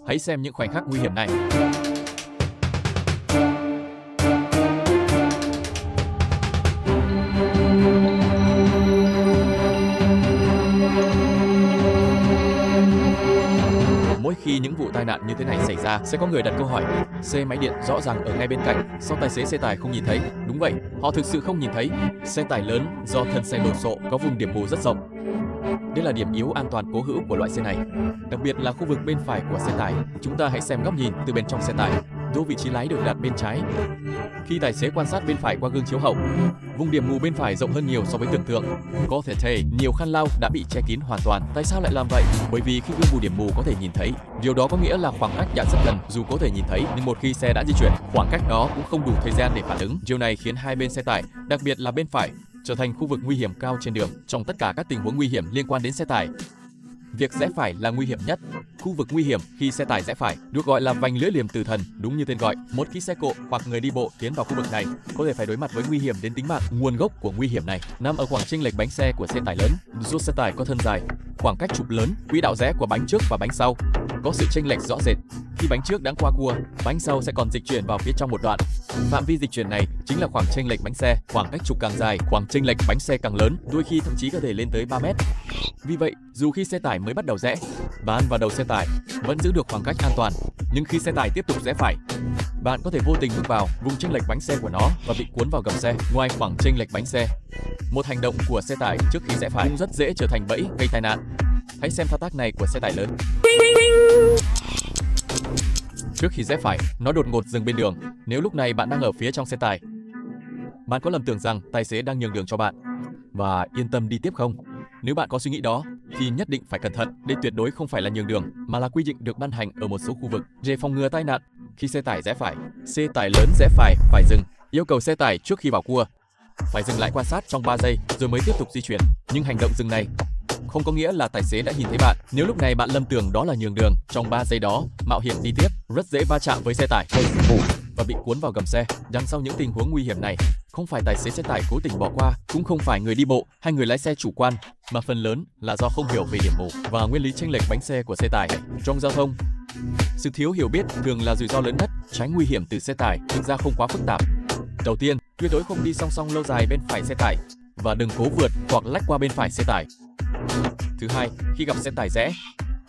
Hãy xem những khoảnh khắc nguy hiểm này. Mỗi khi những vụ tai nạn như thế này xảy ra, sẽ có người đặt câu hỏi, xe máy điện rõ ràng ở ngay bên cạnh, sao tài xế xe tải không nhìn thấy? Đúng vậy, họ thực sự không nhìn thấy. Xe tải lớn do thân xe đồ sộ có vùng điểm mù rất rộng. Đây là điểm yếu an toàn cố hữu của loại xe này, đặc biệt là khu vực bên phải của xe tải. Chúng ta hãy xem góc nhìn từ bên trong xe tải. Đỗ vị trí lái được đặt bên trái. Khi tài xế quan sát bên phải qua gương chiếu hậu, vùng điểm mù bên phải rộng hơn nhiều so với tưởng tượng. Có thể thấy nhiều khăn lau đã bị che kín hoàn toàn. Tại sao lại làm vậy? Bởi vì khi gương bù điểm mù có thể nhìn thấy, điều đó có nghĩa là khoảng cách đã rất gần. Dù có thể nhìn thấy, nhưng một khi xe đã di chuyển, khoảng cách đó cũng không đủ thời gian để phản ứng. Điều này khiến hai bên xe tải, đặc biệt là bên phải, trở thành khu vực nguy hiểm cao trên đường. Trong tất cả các tình huống nguy hiểm liên quan đến xe tải, việc rẽ phải là nguy hiểm nhất. Khu vực nguy hiểm khi xe tải rẽ phải được gọi là vành lưỡi liềm tử thần, đúng như tên gọi. Một khi xe cộ hoặc người đi bộ tiến vào khu vực này, có thể phải đối mặt với nguy hiểm đến tính mạng. Nguồn gốc của nguy hiểm này nằm ở khoảng chênh lệch bánh xe của xe tải lớn. Do xe tải có thân dài, khoảng cách trục lớn, quỹ đạo rẽ của bánh trước và bánh sau có sự chênh lệch rõ rệt. Khi bánh trước đã qua cua, bánh sau sẽ còn dịch chuyển vào phía trong một đoạn. Phạm vi dịch chuyển này chính là khoảng chênh lệch bánh xe. Khoảng cách trục càng dài, khoảng chênh lệch bánh xe càng lớn, đôi khi thậm chí có thể lên tới 3 mét. Vì vậy, dù khi xe tải mới bắt đầu rẽ, bạn và đầu xe tải vẫn giữ được khoảng cách an toàn. Nhưng khi xe tải tiếp tục rẽ phải, bạn có thể vô tình bước vào vùng chênh lệch bánh xe của nó và bị cuốn vào gầm xe. Ngoài khoảng chênh lệch bánh xe, một hành động của xe tải trước khi rẽ phải cũng rất dễ trở thành bẫy gây tai nạn. Hãy xem thao tác này của xe tải lớn. Trước khi rẽ phải, nó đột ngột dừng bên đường. Nếu lúc này bạn đang ở phía trong xe tải, bạn có lầm tưởng rằng tài xế đang nhường đường cho bạn và yên tâm đi tiếp không? Nếu bạn có suy nghĩ đó, thì nhất định phải cẩn thận. Đây tuyệt đối không phải là nhường đường, mà là quy định được ban hành ở một số khu vực để phòng ngừa tai nạn. Khi xe tải rẽ phải, xe tải lớn rẽ phải dừng. Yêu cầu xe tải trước khi vào cua phải dừng lại quan sát trong 3 giây rồi mới tiếp tục di chuyển. Nhưng hành động dừng này không có nghĩa là tài xế đã nhìn thấy bạn. Nếu lúc này bạn lầm tưởng đó là nhường đường, trong 3 giây đó mạo hiểm đi tiếp, rất dễ va chạm với xe tải và bị cuốn vào gầm xe. Đằng sau những tình huống nguy hiểm này, không phải tài xế xe tải cố tình bỏ qua, cũng không phải người đi bộ hay người lái xe chủ quan, mà phần lớn là do không hiểu về điểm mù và nguyên lý chênh lệch bánh xe của xe tải. Trong giao thông, sự thiếu hiểu biết thường là rủi ro lớn nhất. Tránh nguy hiểm từ xe tải thực ra không quá phức tạp. Đầu tiên, tuyệt đối không đi song song lâu dài bên phải xe tải và đừng cố vượt hoặc lách qua bên phải xe tải. Thứ hai, khi gặp xe tải rẽ,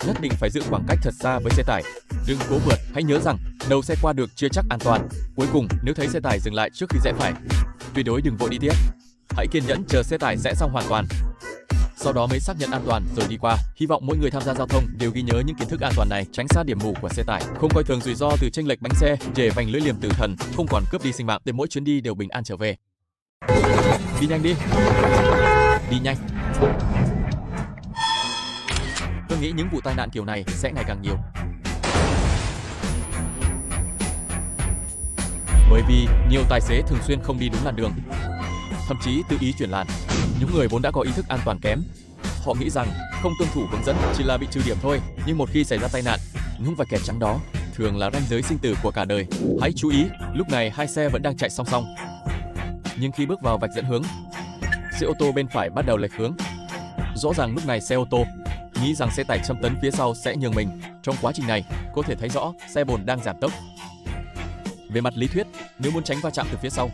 nhất định phải giữ khoảng cách thật xa với xe tải. Đừng cố vượt, hãy nhớ rằng đầu xe qua được chưa chắc an toàn. Cuối cùng, nếu thấy xe tải dừng lại trước khi rẽ phải, tuyệt đối đừng vội đi tiếp. Hãy kiên nhẫn chờ xe tải rẽ xong hoàn toàn, sau đó mới xác nhận an toàn rồi đi qua. Hy vọng mỗi người tham gia giao thông đều ghi nhớ những kiến thức an toàn này, tránh xa điểm mù của xe tải, không coi thường rủi ro từ chênh lệch bánh xe, để vành lưỡi liềm tử thần không còn cướp đi sinh mạng, để mỗi chuyến đi đều bình an trở về. Đi nhanh đi, đi nhanh. Tôi nghĩ những vụ tai nạn kiểu này sẽ ngày càng nhiều. Bởi vì nhiều tài xế thường xuyên không đi đúng làn đường, thậm chí tự ý chuyển làn. Những người vốn đã có ý thức an toàn kém, họ nghĩ rằng không tuân thủ hướng dẫn chỉ là bị trừ điểm thôi. Nhưng một khi xảy ra tai nạn, những vạch kẻ trắng đó thường là ranh giới sinh tử của cả đời. Hãy chú ý, lúc này hai xe vẫn đang chạy song song. Nhưng khi bước vào vạch dẫn hướng, xe ô tô bên phải bắt đầu lệch hướng. Rõ ràng lúc này xe ô tô nghĩ rằng xe tải xâm tấn phía sau sẽ nhường mình. Trong quá trình này, có thể thấy rõ xe bồn đang giảm tốc. Về mặt lý thuyết, nếu muốn tránh va chạm từ phía sau,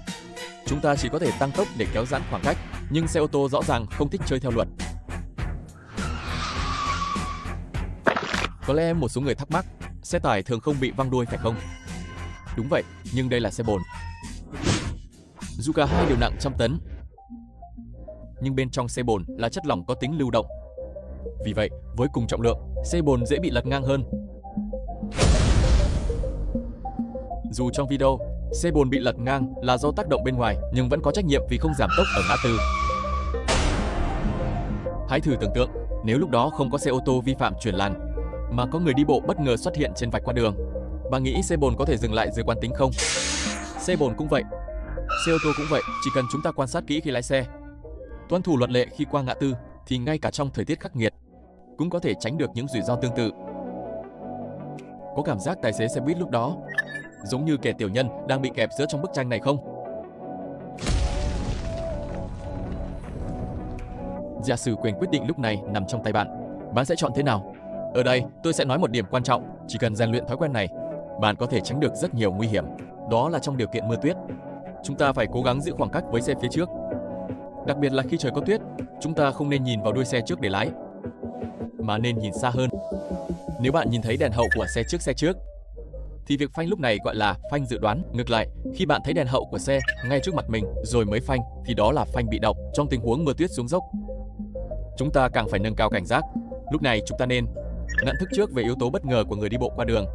chúng ta chỉ có thể tăng tốc để kéo giãn khoảng cách. Nhưng xe ô tô rõ ràng không thích chơi theo luật. Có lẽ một số người thắc mắc, xe tải thường không bị văng đuôi phải không? Đúng vậy, nhưng đây là xe bồn. Dù cả hai đều nặng trăm tấn, nhưng bên trong xe bồn là chất lỏng có tính lưu động. Vì vậy, với cùng trọng lượng, xe bồn dễ bị lật ngang hơn. Dù trong video, xe bồn bị lật ngang là do tác động bên ngoài, nhưng vẫn có trách nhiệm vì không giảm tốc ở ngã tư. Hãy thử tưởng tượng, nếu lúc đó không có xe ô tô vi phạm chuyển làn, mà có người đi bộ bất ngờ xuất hiện trên vạch qua đường, bạn nghĩ xe bồn có thể dừng lại dưới quán tính không? Xe bồn cũng vậy, xe ô tô cũng vậy. Chỉ cần chúng ta quan sát kỹ khi lái xe, tuân thủ luật lệ khi qua ngã tư, thì ngay cả trong thời tiết khắc nghiệt, cũng có thể tránh được những rủi ro tương tự. Có cảm giác tài xế xe buýt lúc đó giống như kẻ tiểu nhân đang bị kẹp giữa trong bức tranh này không? Giả sử quyền quyết định lúc này nằm trong tay bạn, bạn sẽ chọn thế nào? Ở đây, tôi sẽ nói một điểm quan trọng, Chỉ cần rèn luyện thói quen này, bạn có thể tránh được rất nhiều nguy hiểm. Đó là trong điều kiện mưa tuyết. Chúng ta phải cố gắng giữ khoảng cách với xe phía trước. Đặc biệt là khi trời có tuyết, chúng ta không nên nhìn vào đuôi xe trước để lái, mà nên nhìn xa hơn. Nếu bạn nhìn thấy đèn hậu của xe trước, thì việc phanh lúc này gọi là phanh dự đoán. Ngược lại, khi bạn thấy đèn hậu của xe ngay trước mặt mình rồi mới phanh thì đó là phanh bị động. Trong tình huống mưa tuyết xuống dốc, chúng ta càng phải nâng cao cảnh giác. Lúc này chúng ta nên nhận thức trước về yếu tố bất ngờ của người đi bộ qua đường,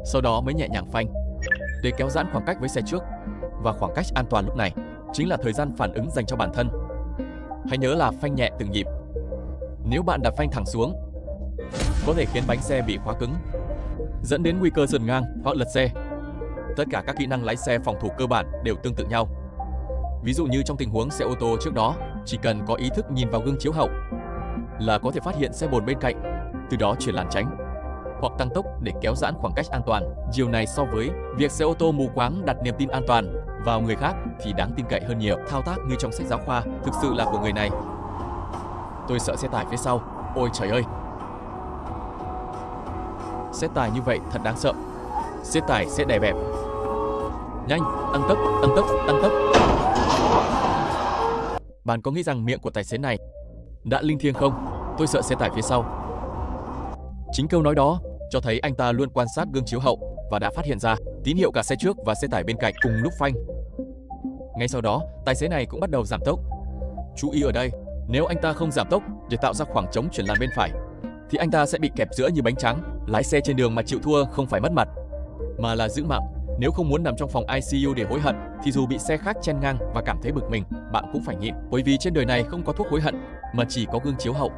sau đó mới nhẹ nhàng phanh để kéo giãn khoảng cách với xe trước. Và khoảng cách an toàn lúc này chính là thời gian phản ứng dành cho bản thân. Hãy nhớ là phanh nhẹ từng nhịp. Nếu bạn đặt phanh thẳng xuống, có thể khiến bánh xe bị khóa cứng, dẫn đến nguy cơ sườn ngang hoặc lật xe. Tất cả các kỹ năng lái xe phòng thủ cơ bản đều tương tự nhau. Ví dụ như trong tình huống xe ô tô trước đó, chỉ cần có ý thức nhìn vào gương chiếu hậu là có thể phát hiện xe bồn bên cạnh, từ đó chuyển làn tránh hoặc tăng tốc để kéo giãn khoảng cách an toàn. Điều này so với việc xe ô tô mù quáng đặt niềm tin an toàn vào người khác thì đáng tin cậy hơn nhiều. Thao tác như trong sách giáo khoa thực sự là của người này. Tôi sợ xe tải phía sau. Ôi trời ơi! Xe tải như vậy thật đáng sợ. Xe tải sẽ đè bẹp. Nhanh, tăng tốc, tăng tốc, tăng tốc. Bạn có nghĩ rằng miệng của tài xế này đã linh thiêng không? Tôi sợ xe tải phía sau. Chính câu nói đó cho thấy anh ta luôn quan sát gương chiếu hậu và đã phát hiện ra tín hiệu cả xe trước và xe tải bên cạnh cùng lúc phanh. Ngay sau đó, tài xế này cũng bắt đầu giảm tốc. Chú ý ở đây, nếu anh ta không giảm tốc để tạo ra khoảng trống chuyển làn bên phải, thì anh ta sẽ bị kẹp giữa như bánh tráng. Lái xe trên đường mà chịu thua không phải mất mặt, mà là giữ mạng. Nếu không muốn nằm trong phòng ICU để hối hận, thì dù bị xe khác chen ngang và cảm thấy bực mình, bạn cũng phải nhịn. Bởi vì trên đời này không có thuốc hối hận, mà chỉ có gương chiếu hậu.